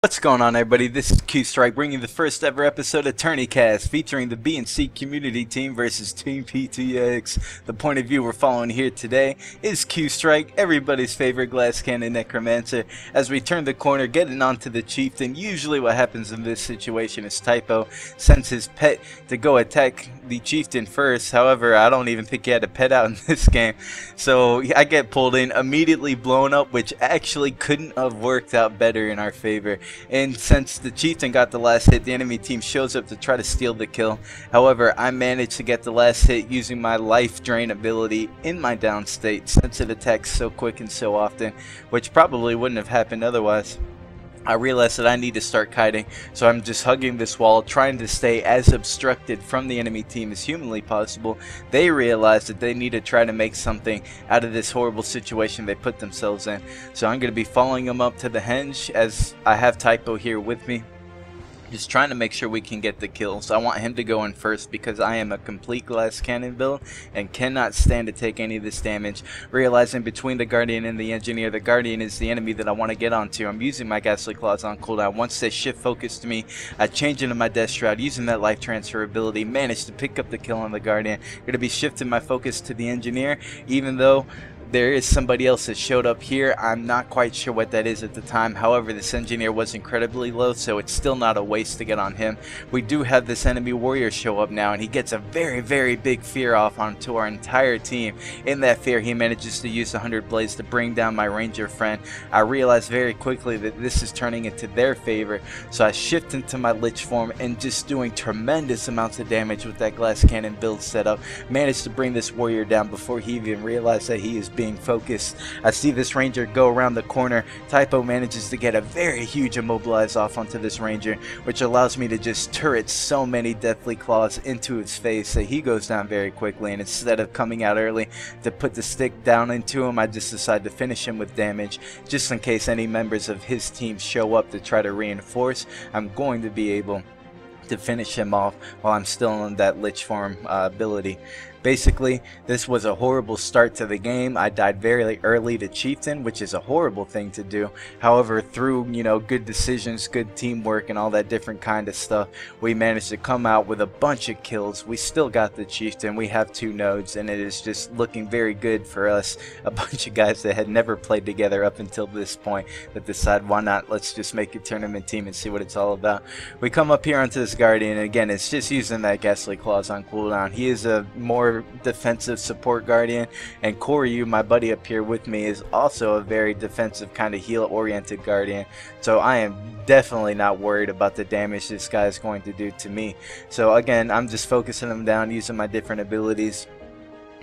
What's going on, everybody? This is Qstrike bringing the first ever episode of TournyCast featuring the BnC community team versus Team PTX. The point of view we're following here today is Qstrike, everybody's favorite glass cannon necromancer. As we turn the corner, getting onto the chieftain, usually what happens in this situation is Tpyo sends his pet to go attack the chieftain first. However, I don't even think he had a pet out in this game. So I get pulled in, immediately blown up, which actually couldn't have worked out better in our favor. And since the chieftain got the last hit, the enemy team shows up to try to steal the kill. However, I managed to get the last hit using my life drain ability in my down state, since it attacks so quick and so often, which probably wouldn't have happened otherwise. I realized that I need to start kiting, so I'm just hugging this wall, trying to stay as obstructed from the enemy team as humanly possible. They realize that they need to try to make something out of this horrible situation they put themselves in. So I'm going to be following them up to the henge, as I have Tpyo here with me, just trying to make sure we can get the kills. I want him to go in first because I am a complete glass cannon build and cannot stand to take any of this damage. Realizing between the Guardian and the Engineer, the Guardian is the enemy that I want to get onto. I'm using my Ghastly Claws on cooldown. Once they shift focus to me, I change into my Death Shroud, using that life transfer ability, managed to pick up the kill on the Guardian. Going to be shifting my focus to the Engineer, even though there is somebody else that showed up here. I'm not quite sure what that is at the time. However, this Engineer was incredibly low, so it's still not a waste to get on him. We do have this enemy warrior show up now, and he gets a very big fear off onto our entire team. In that fear, he manages to use 100 Blaze to bring down my ranger friend. I realized very quickly that this is turning into their favor, so I shift into my lich form and just doing tremendous amounts of damage with that glass cannon build setup. Managed to bring this warrior down before he even realized that he is being focused. I see this ranger go around the corner. Tpyo manages to get a very huge immobilize off onto this ranger, which allows me to just turret so many deathly claws into his face that he goes down very quickly. And instead of coming out early to put the stick down into him, I just decide to finish him with damage, just in case any members of his team show up to try to reinforce. I'm going to be able to finish him off while I'm still in that lich form ability. Basically, this was a horrible start to the game. I died very early to Chieftain, which is a horrible thing to do. However, through, good decisions, good teamwork, and all that different kind of stuff, we managed to come out with a bunch of kills. We still got the Chieftain. We have 2 nodes, and it is just looking very good for us. A bunch of guys that had never played together up until this point that decide, why not, let's just make a tournament team and see what it's all about. We come up here onto this Guardian, and again, it's just using that Ghastly Claws on cooldown. He is a more defensive support Guardian, and Kouryuu, my buddy up here with me, is also a very defensive kind of heal oriented Guardian, so I am definitely not worried about the damage this guy is going to do to me. So again, I'm just focusing him down, using my different abilities,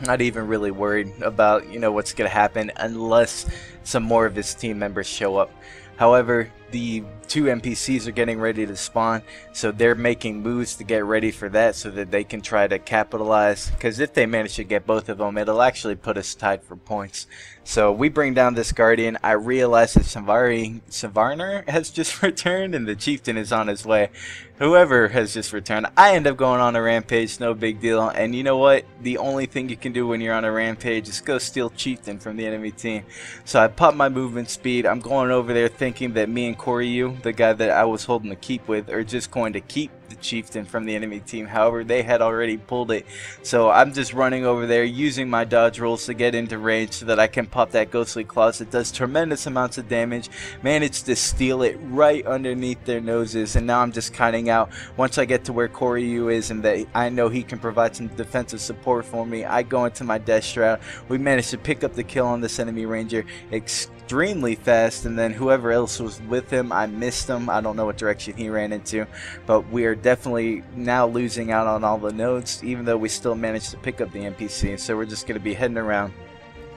not even really worried about what's gonna happen unless some more of his team members show up. However, the 2 NPCs are getting ready to spawn, so they're making moves to get ready for that so that they can try to capitalize, because if they manage to get both of them, it'll actually put us tied for points. So we bring down this Guardian. I realize that Savarner has just returned and the Chieftain is on his way. Whoever has just returned, I end up going on a rampage, no big deal. And you know what? The only thing you can do when you're on a rampage is go steal Chieftain from the enemy team. So I pop my movement speed. I'm going over there thinking that me and Kouryuu, the guy that I was holding the keep with, are just going to keep the Chieftain from the enemy team. However, they had already pulled it. So I'm just running over there using my dodge rolls to get into range so that I can pop that Ghostly Claws that does tremendous amounts of damage. Managed to steal it right underneath their noses, and now I'm just kiting out. Once I get to where Kouryuu is and that I know he can provide some defensive support for me, I go into my Death Shroud. We managed to pick up the kill on this enemy ranger extremely fast, and then whoever else was with him, I missed him. I don't know what direction he ran into, but we are definitely now losing out on all the nodes, even though we still managed to pick up the NPC. So we're just going to be heading around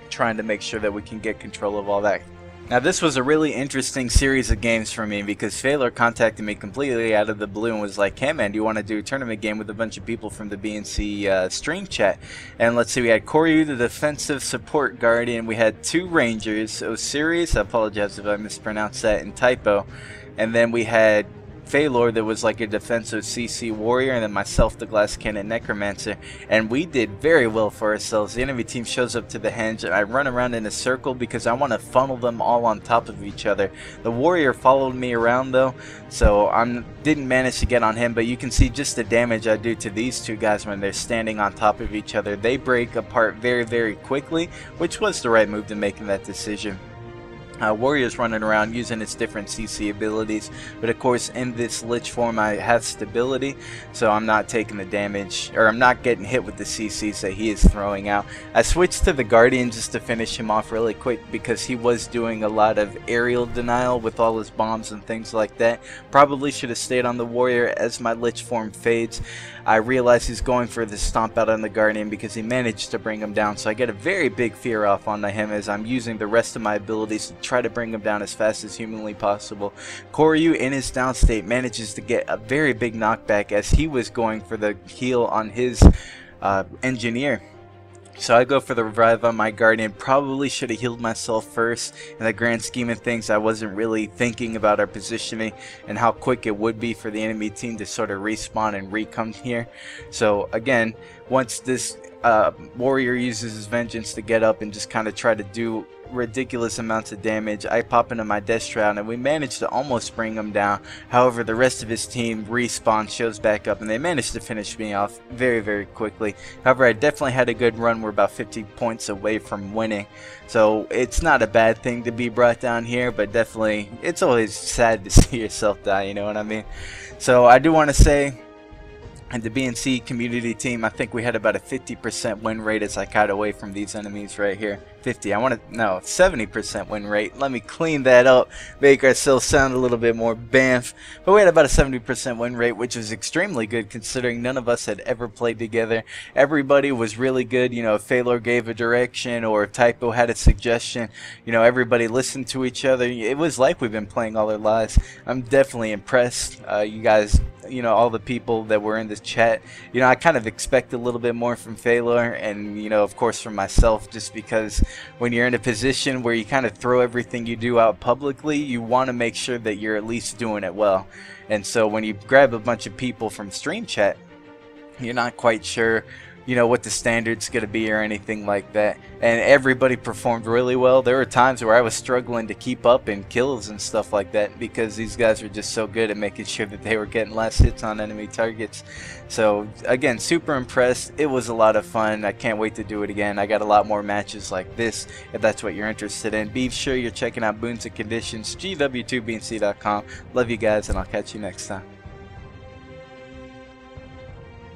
trying to make sure that we can get control of all that. Now, this was a really interesting series of games for me because Faelor contacted me completely out of the blue and was like, hey man, do you want to do a tournament game with a bunch of people from the BnC stream chat? And let's see, we had Kouryuu, the defensive support Guardian, we had 2 Rangers, Osirius, I apologize if I mispronounced that, and Tpyo, and then we had Faelor that was like a defensive CC warrior, and then myself, the glass cannon necromancer, and we did very well for ourselves. The enemy team shows up to the henge, and I run around in a circle because I want to funnel them all on top of each other. The warrior followed me around though, so I didn't manage to get on him, but you can see just the damage I do to these two guys when they're standing on top of each other. They break apart very, very quickly, which was the right move to make in that decision. Warrior's running around using its different CC abilities, but of course in this Lich form I have stability, so I'm not taking the damage, or I'm not getting hit with the CCs that he is throwing out. I switched to the Guardian just to finish him off really quick because he was doing a lot of aerial denial with all his bombs and things like that. Probably should have stayed on the Warrior. As my Lich form fades, I realize he's going for the stomp out on the Guardian because he managed to bring him down, so I get a very big fear off onto him as I'm using the rest of my abilities to try to bring him down as fast as humanly possible. Kouryuu in his down state manages to get a very big knockback as he was going for the heal on his engineer. So I go for the revive on my Guardian. Probably should have healed myself first. In the grand scheme of things, I wasn't really thinking about our positioning and how quick it would be for the enemy team to sort of respawn and re-come here. So again, once this warrior uses his vengeance to get up and just kind of try to do ridiculous amounts of damage, I pop into my death shroud and we managed to almost bring him down. However, the rest of his team respawns, shows back up, and they managed to finish me off very, very quickly. However, I definitely had a good run. We're about 50 points away from winning, so it's not a bad thing to be brought down here, but definitely it's always sad to see yourself die, you know what I mean? So I do want to say, and the BnC community team, I think we had about a 50% win rate as I got away from these enemies right here. 70% win rate. Let me clean that up, make ourselves sound a little bit more bamf. But we had about a 70% win rate, which was extremely good considering none of us had ever played together. Everybody was really good. You know, if Faelor gave a direction or if Tpyo had a suggestion, you know, everybody listened to each other. It was like we've been playing all our lives. I'm definitely impressed. You guys, you know, all the people that were in this chat, you know, I kind of expect a little bit more from Faelor and, you know, of course from myself, just because when you're in a position where you kind of throw everything you do out publicly, you want to make sure that you're at least doing it well. And so when you grab a bunch of people from stream chat, you're not quite sure, you know, what the standard's going to be or anything like that. And everybody performed really well. There were times where I was struggling to keep up in kills and stuff like that because these guys were just so good at making sure that they were getting last hits on enemy targets. So again, super impressed. It was a lot of fun. I can't wait to do it again. I got a lot more matches like this if that's what you're interested in. Be sure you're checking out Boons and Conditions, GW2BNC.com. Love you guys, and I'll catch you next time.